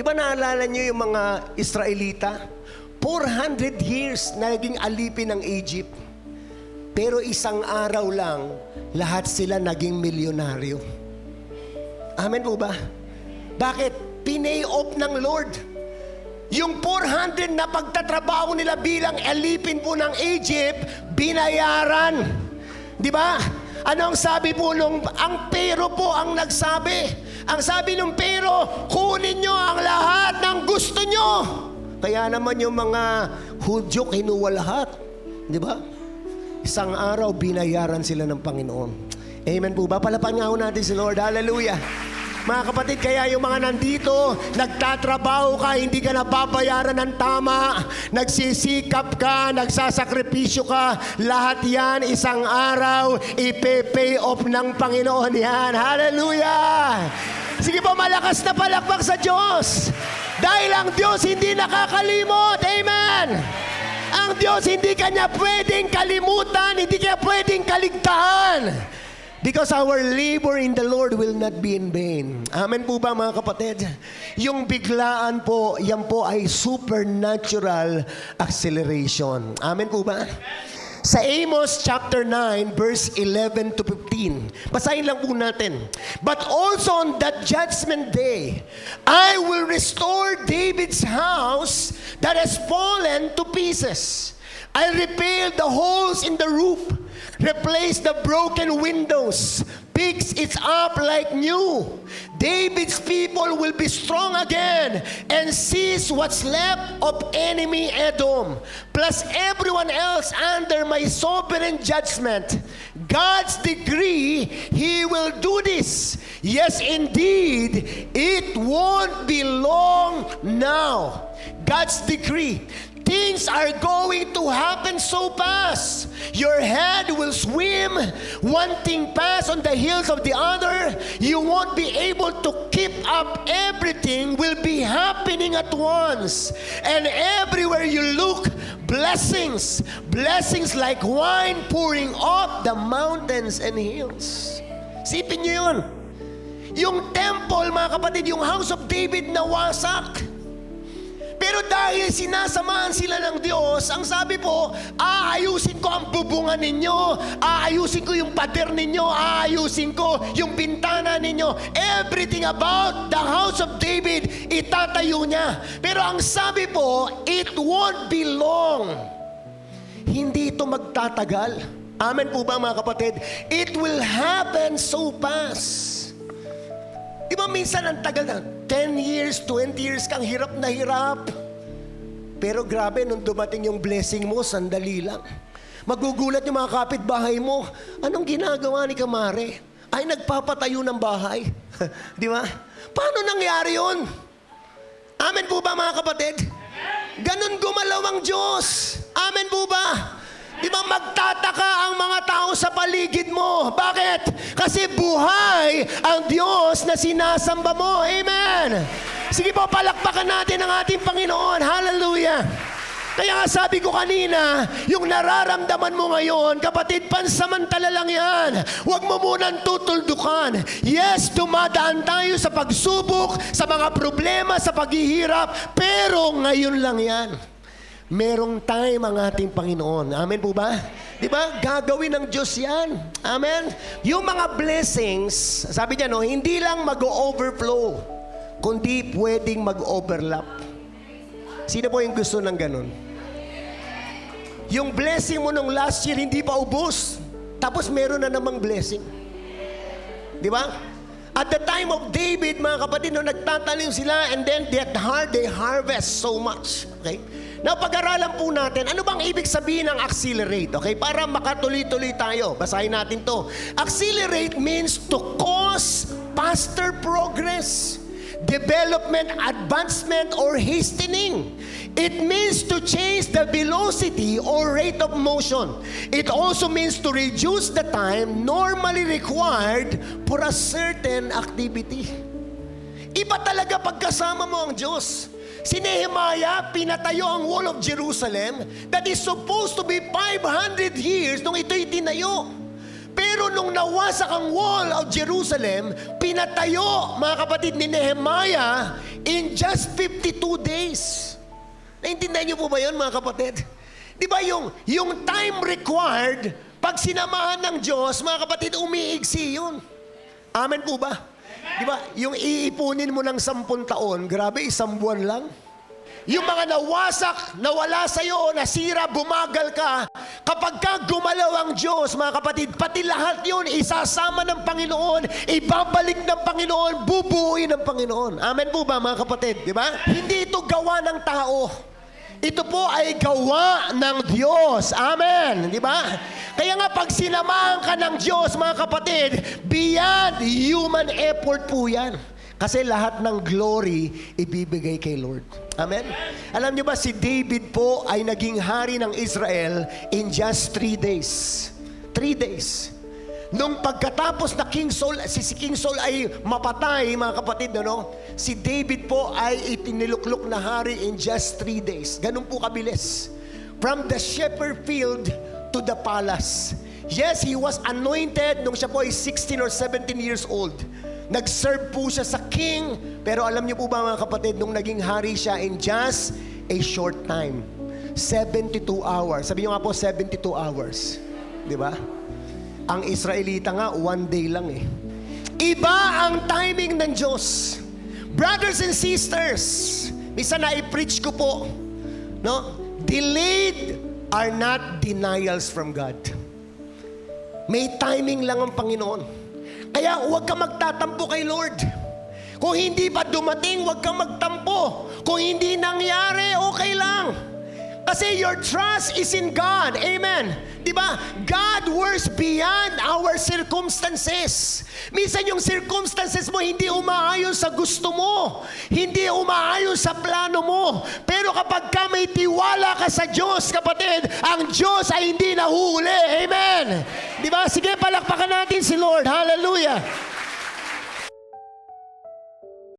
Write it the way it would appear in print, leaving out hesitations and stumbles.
Di ba naalala niyo yung mga Israelita? 400 years na naging alipin ng Egypt. Pero isang araw lang, lahat sila naging milyonaryo. Amen po ba? Bakit? Pinay off ng Lord. Yung 400 na pagtatrabaho nila bilang alipin po ng Egypt, binayaran. Di ba? Ano ang sabi po ang pero po ang nagsabi. Ang sabi ng pero, kunin nyo ang lahat ng gusto nyo. Kaya naman yung mga Hudyo, kinuha lahat. Di ba? Isang araw, binayaran sila ng Panginoon. Amen po ba? Palapan nga natin si Lord. Hallelujah. Mga kapatid, kaya yung mga nandito, nagtatrabaho ka, hindi ka nababayaran ng tama, nagsisikap ka, nagsasakripisyo ka, lahat yan, isang araw, ipe-pay off ng Panginoon yan. Hallelujah! Sige po, malakas na palakpak sa Diyos. Dahil ang Diyos hindi nakakalimot. Amen! Ang Diyos hindi kanya pwedeng kalimutan, hindi kanya pwedeng kaligtaan. Because our labor in the Lord will not be in vain. Amen po ba mga kapatid? Yung biglaan po, yan po ay supernatural acceleration. Amen po ba? Sa Amos chapter 9, verse 11 to 15. Basahin lang po natin. But also on that judgment day, I will restore David's house that has fallen to pieces. I'll repair the holes in the roof, replace the broken windows, fix it up like new. David's people will be strong again and seize what's left of enemy Edom, plus everyone else under my sovereign judgment. God's decree, He will do this. Yes, indeed, it won't be long now. God's decree. Things are going to happen so fast. Your head will swim, one thing pass on the heels of the other. You won't be able to keep up. Everything will be happening at once. And everywhere you look, blessings. Blessings like wine pouring off the mountains and hills. Sipin niyo yun. Yung temple, mga kapatid, yung house of David nawasak. Pero dahil sinasamahan sila ng Diyos, ang sabi po, aayusin ko ang bubungan ninyo, aayusin ko yung pader ninyo, aayusin ko yung bintana ninyo. Everything about the house of David, itatayo niya. Pero ang sabi po, it won't be long. Hindi ito magtatagal. Amen po ba mga kapatid? It will happen so fast. Di ba minsan ang tagal na? 10 years, 20 years kang hirap na hirap. Pero grabe, nung dumating yung blessing mo, sandali lang. Magugulat yung mga kapitbahay mo. Anong ginagawa ni Kamare? Ay, nagpapatayo ng bahay. Di ba? Paano nangyari yun? Amen po ba mga kapatid? Ganon gumalaw ang Diyos. Amen po ba? Di ba magtataka ang mga tao sa paligid mo? Bakit? Kasi buhay ang Diyos na sinasamba mo. Amen! Sige po, palakpakan natin ang ating Panginoon. Hallelujah! Kaya nga sabi ko kanina, yung nararamdaman mo ngayon, kapatid, pansamantala lang yan. Huwag mo munang tutuldukan. Yes, dumadaan tayo sa pagsubok, sa mga problema, sa paghihirap, pero ngayon lang yan. Merong time ang ating Panginoon. Amen po ba? Di ba? Gagawin ng Diyos yan. Amen? Yung mga blessings, sabi niya, no, hindi lang mag-overflow, kundi pwedeng mag-overlap. Sino po yung gusto ng ganun? Yung blessing mo nung last year, hindi pa ubos. Tapos meron na namang blessing. Di ba? At the time of David, mga kapatid, no, nagtatanim sila and then they harvest so much. Okay? Now, pag-aralan po natin, ano bang ibig sabihin ng accelerate? Okay? Para makatuloy-tuloy tayo. Basahin natin to. Accelerate means to cause faster progress, development, advancement, or hastening. It means to change the velocity or rate of motion. It also means to reduce the time normally required for a certain activity. Iba talaga pagkasama mo ang Diyos. Si Nehemiah, pinatayo ang Wall of Jerusalem that is supposed to be 500 years nung ito'y tinayo. Pero nung nawasak ang wall of Jerusalem, pinatayo, mga kapatid, ni Nehemiah in just 52 days. Naintindihan niyo po ba yun, mga kapatid? Di ba yung time required, pag sinamahan ng Diyos, mga kapatid, umiigsi yun. Amen po ba? Di ba? Yung iipunin mo ng 10 taon, grabe, 1 buwan lang. Yung mga nawasak, nawala sa'yo, nasira, bumagal ka, kapag ka gumalaw ang Diyos, mga kapatid, pati lahat yun, isasama ng Panginoon, ibabalik ng Panginoon, bubuuin ng Panginoon. Amen po ba, mga kapatid? Di ba? Hindi ito gawa ng tao. Ito po ay gawa ng Diyos. Amen. Di ba? Kaya nga pag sinamahan ka ng Diyos, mga kapatid, beyond human effort po yan. Kasi lahat ng glory ibibigay kay Lord. Amen? Alam niyo ba, si David po ay naging hari ng Israel in just 3 days. 3 days. Nung pagkatapos na King Saul, si King Saul ay mapatay, mga kapatid, ano? Si David po ay itiniluklok na hari in just 3 days. Ganun po kabilis. From the shepherd field to the palace. Yes, he was anointed nung siya po ay 16 or 17 years old. Nag-serve po siya sa king, pero alam niyo po ba, mga kapatid, nung naging hari siya in just a short time. 72 hours. Sabi niyo nga po, 72 hours. Di ba? Ang Israelita nga, 1 day lang eh. Iba ang timing ng Diyos. Brothers and sisters, minsan na-preach ko po, no? Delayed are not denials from God. May timing lang ang Panginoon. Kaya huwag ka magtatampo kay Lord. Kung hindi pa dumating, huwag kang magtampo. Kung hindi nangyari, okay lang. Kasi your trust is in God. Amen. Diba? God works beyond our circumstances. Minsan yung circumstances mo hindi umaayon sa gusto mo. Hindi umaayon sa plano mo. Pero kapag ka may tiwala ka sa Diyos, kapatid, ang Diyos ay hindi nahuhuli. Amen. Diba? Sige, palakpakan natin si Lord. Hallelujah.